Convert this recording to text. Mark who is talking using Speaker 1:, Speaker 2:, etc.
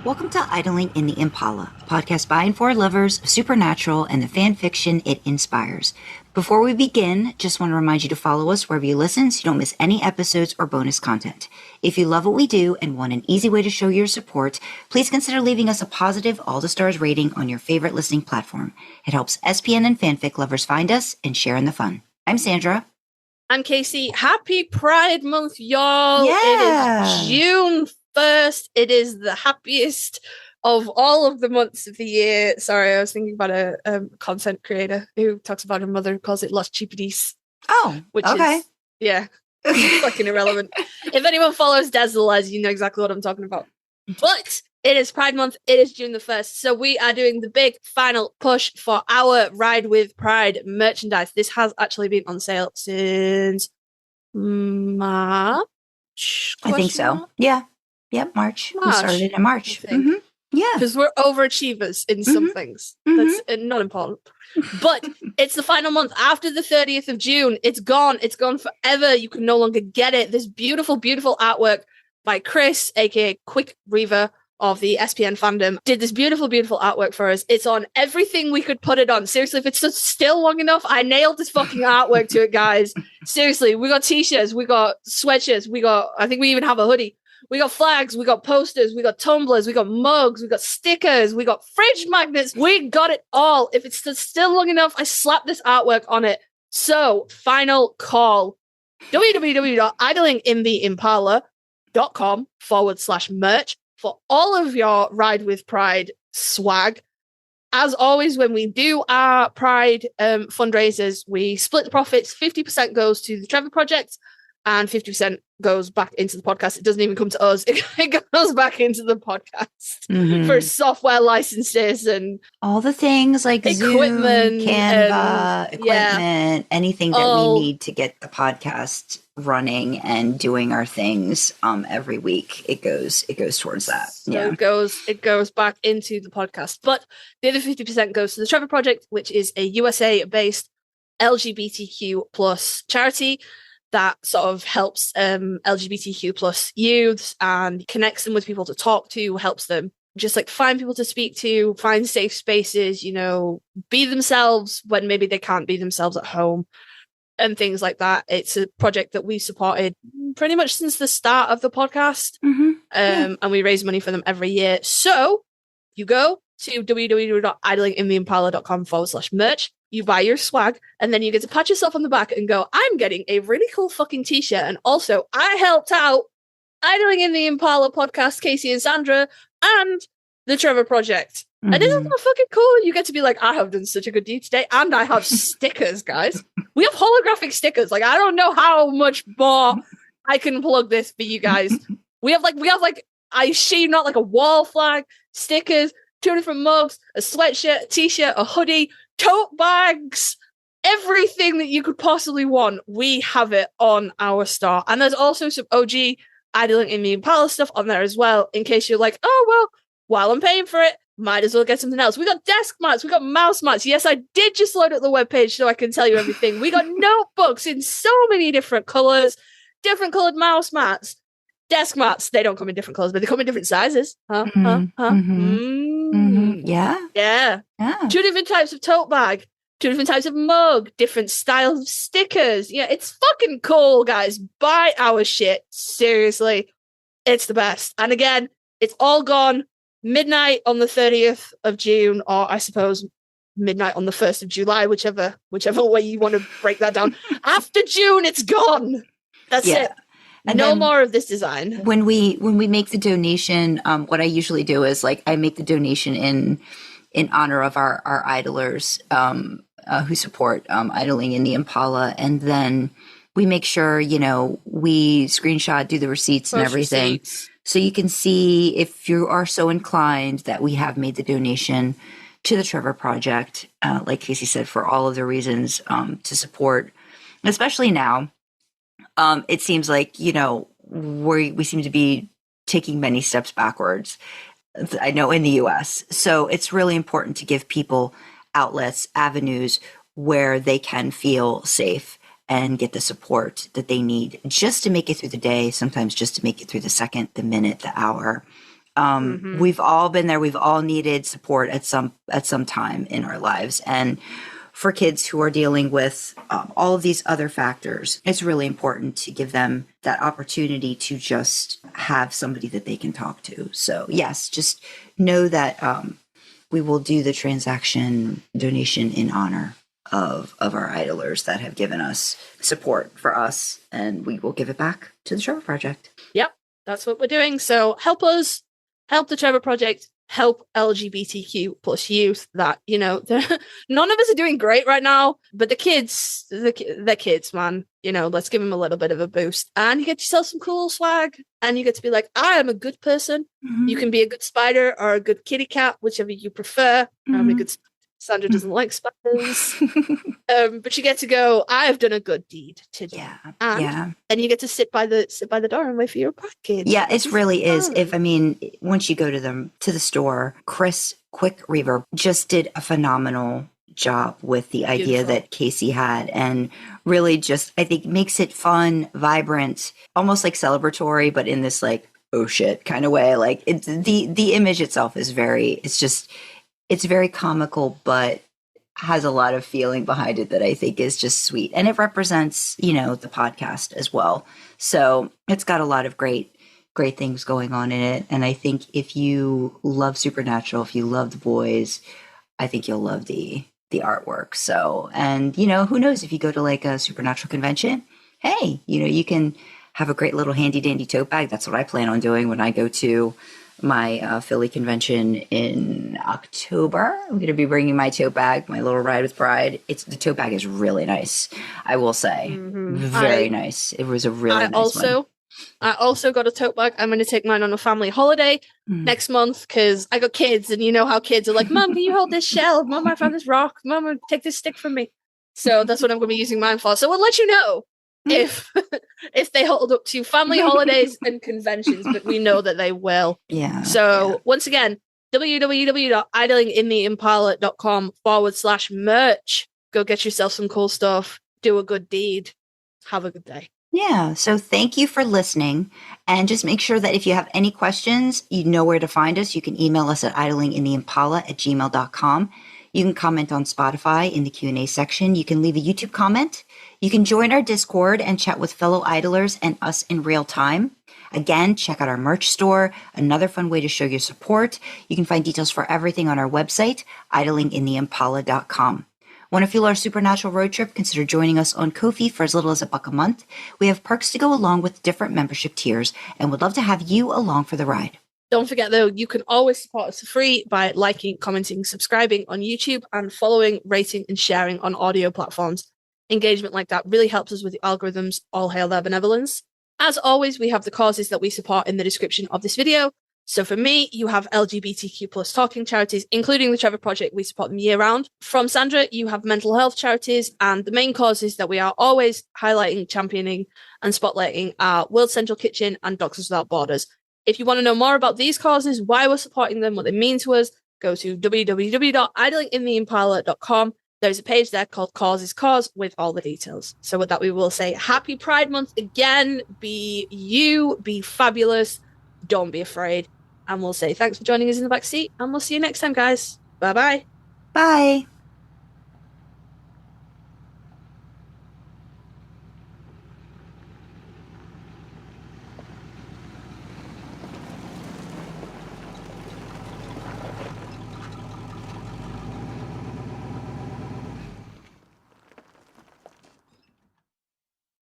Speaker 1: Welcome to Idling in the Impala, a podcast by and for lovers of supernatural and the fan fiction it inspires. Before we begin, just want to remind you to follow us wherever you listen so you don't miss any episodes or bonus content. If you love what we do and want an easy way to show your support, please consider leaving us a positive all-the-stars rating on your favorite listening platform. It helps SPN and fanfic lovers find us and share in the fun. I'm Sandra.
Speaker 2: I'm Casey. Happy Pride Month, y'all.
Speaker 1: Yeah.
Speaker 2: It is June 1st. It is the happiest of all of the months of the year. Sorry, I was thinking about a content creator who talks about her mother who calls it Los Chipitis.
Speaker 1: Oh,
Speaker 2: which
Speaker 1: okay.
Speaker 2: Is, yeah, fucking irrelevant. If anyone follows Dazzlez, you know exactly what I'm talking about. But it is Pride Month. It is June the 1st. So we are doing the big final push for our Ride with Pride merchandise. This has actually been on sale since March.
Speaker 1: I think so. Yeah. Yep, March. We started in March. Mm-hmm. Yeah.
Speaker 2: Because we're overachievers in some things. That's not important. But it's the final month. After the 30th of June, it's gone. It's gone forever. You can no longer get it. This beautiful, beautiful artwork by Chris, aka Quick Reaver of the SPN fandom, did this beautiful, beautiful artwork for us. It's on everything we could put it on. Seriously, if it's still long enough, I nailed this fucking artwork to it, guys. Seriously, we got t-shirts, we got sweatshirts, I think we even have a hoodie. We got flags, we got posters, we got tumblers, we got mugs, we got stickers, we got fridge magnets. We got it all. If it's still long enough, I slap this artwork on it. So, final call. www.idlingintheimpala.com/merch for all of your Ride with Pride swag. As always, when we do our Pride fundraisers, we split the profits. 50% goes to the Trevor Project and 50% goes back into the podcast. It doesn't even come to us. It goes back into the podcast for software licenses and
Speaker 1: all the things like
Speaker 2: equipment,
Speaker 1: Zoom, Canva, equipment, anything that we need to get the podcast running and doing our things every week. It goes towards that.
Speaker 2: So it goes back into the podcast. But the other 50% goes to the Trevor Project, which is a USA-based LGBTQ plus charity that sort of helps LGBTQ plus youths and connects them with people to talk to, helps them just like find people to speak to, find safe spaces, be themselves when maybe they can't be themselves at home and things like that. It's a project that we supported pretty much since the start of the podcast. And we raise money for them every year. So you go to www.idlingintheimpala.com/merch. You buy your swag, and then you get to pat yourself on the back and go, I'm getting a really cool fucking t-shirt. And also, I helped out Idling in the Impala podcast, Casey and Sandra, and the Trevor Project. And isn't that fucking cool? You get to be like, I have done such a good deed today, and I have stickers, guys. We have holographic stickers. Like, I don't know how much more I can plug this for you guys. We have I shit you not, like a wall flag, stickers, 2 different mugs, a sweatshirt, a t-shirt, a hoodie, tote bags, everything that you could possibly want. We have it on our store. And there's also some OG Idling in the Impala stuff on there as well, in case you're like, oh, well, while I'm paying for it, might as well get something else. We got desk mats, we got mouse mats. Yes, I did just load up the webpage so I can tell you everything. We got notebooks in so many different colors, different colored mouse mats, desk mats. They don't come in different colors, but they come in different sizes. Yeah. 2 different types of tote bag, 2 different types of mug, different styles of stickers. Yeah, it's fucking cool, guys. Buy our shit. Seriously. It's the best. And again, it's all gone midnight on the 30th of June, or I suppose midnight on the 1st of July, whichever way you want to break that down. After June, it's gone. That's it. And no more of this design.
Speaker 1: When we make the donation, what I usually do is I make the donation in honor of our idlers who support Idling in the Impala, and then we make sure we screenshot, do the receipts and everything, so you can see if you are so inclined that we have made the donation to the Trevor Project, like Casey said, for all of the reasons to support, especially now. It seems like, we seem to be taking many steps backwards, I know, in the US. So it's really important to give people outlets, avenues where they can feel safe and get the support that they need just to make it through the day, sometimes just to make it through the second, the minute, the hour. We've all been there. We've all needed support at some time in our lives. And for kids who are dealing with all of these other factors, it's really important to give them that opportunity to just have somebody that they can talk to. So yes, just know that we will do the transaction donation in honor of our idlers that have given us support for us, and we will give it back to the Trevor Project.
Speaker 2: Yep, that's what we're doing. So help us, help the Trevor Project, help LGBTQ plus youth. That, you know, none of us are doing great right now, but the kids, they're kids, man. You know, let's give them a little bit of a boost, and you get yourself some cool swag, and you get to be like, I am a good person. You can be a good spider or a good kitty cat, whichever you prefer. I'm a good. Sandra doesn't like spiders. But you get to go, I have done a good deed today. And you get to sit by the door and wait for your package.
Speaker 1: Yeah, it really is. Once you go to the store, Chris Quick Reverb just did a phenomenal job with the idea that Casey had, and really just, I think, makes it fun, vibrant, almost like celebratory, but in this like, oh shit kind of way. Like it's the image itself is it's very comical, but has a lot of feeling behind it that I think is just sweet. And it represents, you know, the podcast as well. So it's got a lot of great things going on in it. And I think if you love Supernatural, if you love the boys, I think you'll love the artwork. So, and, you know, who knows, if you go to like a Supernatural convention, hey, you know, you can have a great little handy dandy tote bag. That's what I plan on doing when I go to my Philly convention in October. I'm going to be bringing my tote bag, my little Ride with Pride. The tote bag is really nice, I will say. Very nice. It was a really nice one.
Speaker 2: I also got a tote bag. I'm going to take mine on a family holiday next month because I got kids, and you know how kids are like, Mom, can you hold this shell? Mom, I found this rock. Mom, take this stick from me. So that's what I'm going to be using mine for. So we'll let you know if they hold up to family holidays and conventions, but we know that they will.
Speaker 1: Yeah.
Speaker 2: So once again, www.idlinginttheimpala.com/merch. Go get yourself some cool stuff. Do a good deed. Have a good day.
Speaker 1: Yeah. So thank you for listening. And just make sure that if you have any questions, you know where to find us. You can email us at idlinginttheimpala@gmail.com. You can comment on Spotify in the Q&A section. You can leave a YouTube comment. You can join our Discord and chat with fellow idlers and us in real time. Again, check out our merch store, another fun way to show your support. You can find details for everything on our website, idlinginttheimpala.com. Want to fuel our Supernatural road trip? Consider joining us on Ko-fi for as little as $1 a month. We have perks to go along with different membership tiers and would love to have you along for the ride.
Speaker 2: Don't forget, though, you can always support us for free by liking, commenting, subscribing on YouTube, and following, rating, and sharing on audio platforms. Engagement like that really helps us with the algorithms. All hail their benevolence. As always, we have the causes that we support in the description of this video. So for me, you have LGBTQ plus talking charities, including the Trevor Project. We support them year round. From Sandra, you have mental health charities, and the main causes that we are always highlighting, championing, and spotlighting are World Central Kitchen and Doctors Without Borders. If you want to know more about these causes, why we're supporting them, what they mean to us, go to www.idlinginttheimpala.com. There's a page there called Causes Cause with all the details. So with that, we will say Happy Pride Month again. Be you, be fabulous. Don't be afraid. And we'll say thanks for joining us in the backseat. And we'll see you next time, guys. Bye-bye.
Speaker 1: Bye.